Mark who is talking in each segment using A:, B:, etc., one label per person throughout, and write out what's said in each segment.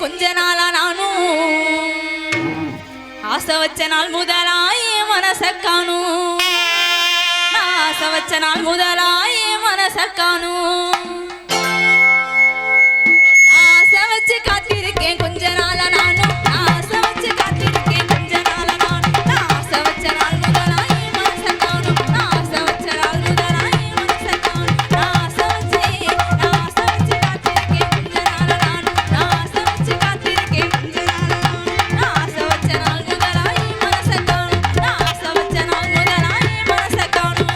A: கொஞ்ச நாளா நானும் ஆசை வச்ச நாள் முதலாய் மனச காணும் ஆசை வச்ச நாள் முதலாய் மனச காணும் ஆசை வச்சு காத்திருக்கேன் கொஞ்ச நாளா நானும் ஆசை வச்சு காத்திருக்கேன் கொஞ்ச நாளா நானும் ஆசை வச்ச நாள் முதலாய் மனச காணும் ஆசை வச்ச நாள் முதலாய் மனச காணும் ஆசை வச்சு காத்திருக்கேன் கொஞ்ச நாளா நானும் ஆசை வச்சு காத்திருக்கேன் கொஞ்ச நாளா நானும் ஆசை வச்ச நாள் முதலாய் மனச காணும் ஆசை வச்ச நாள் முதலாய் மனச காணும்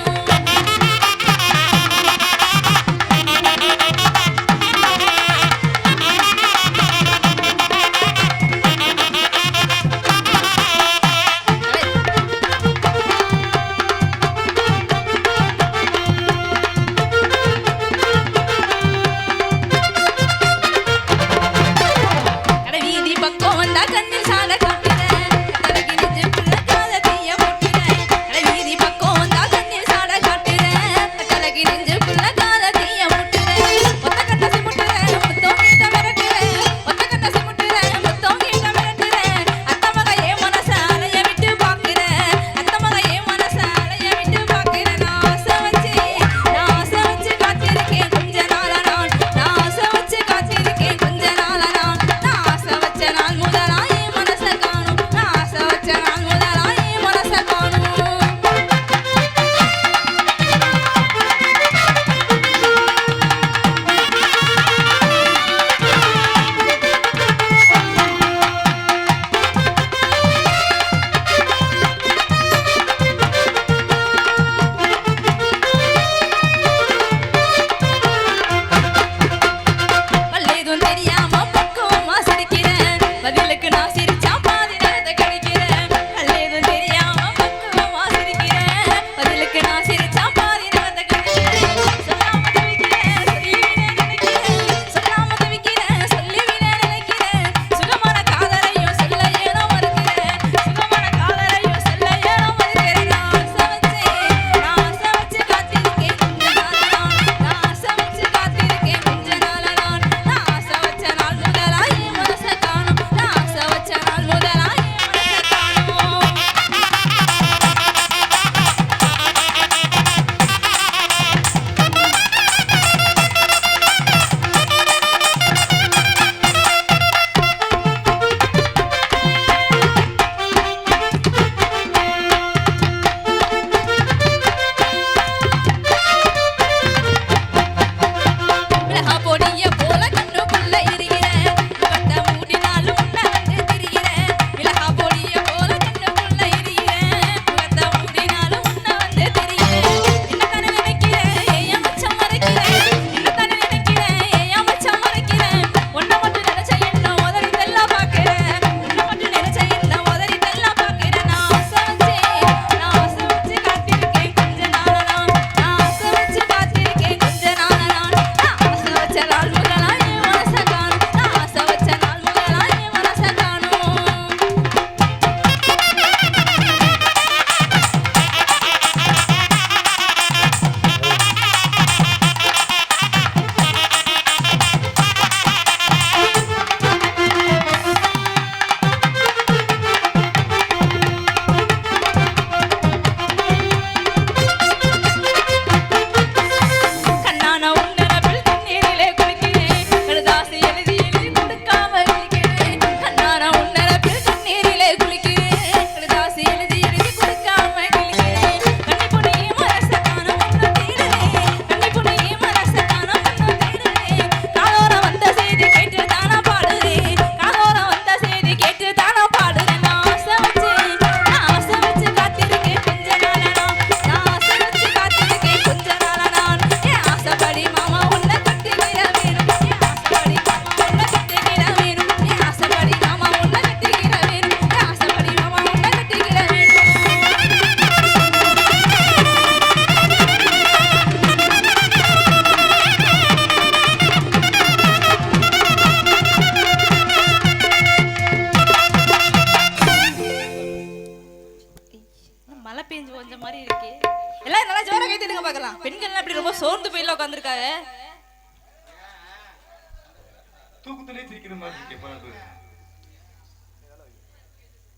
A: வீதி பக்கம் வந்தா கண்ணில் சால காட்டுறேன் தலைக்கு நெஞ்சுக்குள்ள கால தீய போட்டுறேன் வீதி பக்கம் வந்தா கண்ணில் சால காட்டுறேன் தலைக்கு நெஞ்சுக்குள்ள கால தீய போட்டுறேன் ஒத்த கண்ண சிமுட்டுறேன் முத்தம் கிட்ட மிரட்டுறேன் ஒத்த கண்ண சிமுட்டுறேன் முத்தம் கிட்ட மிரட்டுறேன் அத்த மக என் மனச அலைய விட்டு பாக்குறேன் அத்த மக என் மனச அலைய விட்டு பாக்குறேன் நான் ஆசை வச்சு காத்திருக்கேன் கொஞ்ச நாளா நான் ஆசை வச்சு காத்திருக்கேன் கொஞ்ச நாளா நான் ஆசை வச்ச நாள் முதலாய் மனச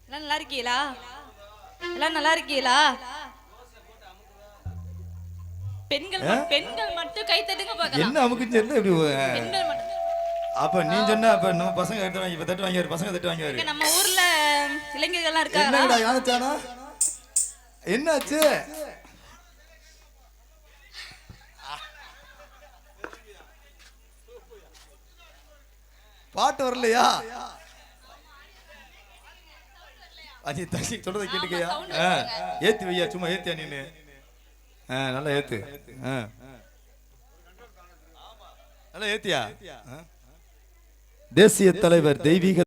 A: எல்லாம் நல்லா இருக்கீங்களா? எல்லாம் நல்லா இருக்கீங்களா? பெண்கள் மட்டும் கை தட்டுங்க பார்க்கலாம்.
B: என்ன அமுக்குச்சு இப்படி
A: பெண்கள் மட்டும்.
B: அப்ப நீ சொன்ன அப்ப நம்ம பசங்க எடுத்து வாங்கி தட்டு வாங்கியாரு, பசங்க தட்டு வாங்கியாரு.
A: நம்ம ஊர்ல இளைஞர்கள்லாம் இருக்காங்க.
B: என்னடா யானச்சானா? என்னாச்சு? பாட்டு வரலையா? அஜி தசி சொல்றத கேட்டுக்கயா? ஏத்தி வையா, சும்மா ஏத்தியா நீனு? நல்லா ஏத்து. நல்லா ஏத்தியா? தேசிய தலைவர் தெய்வீக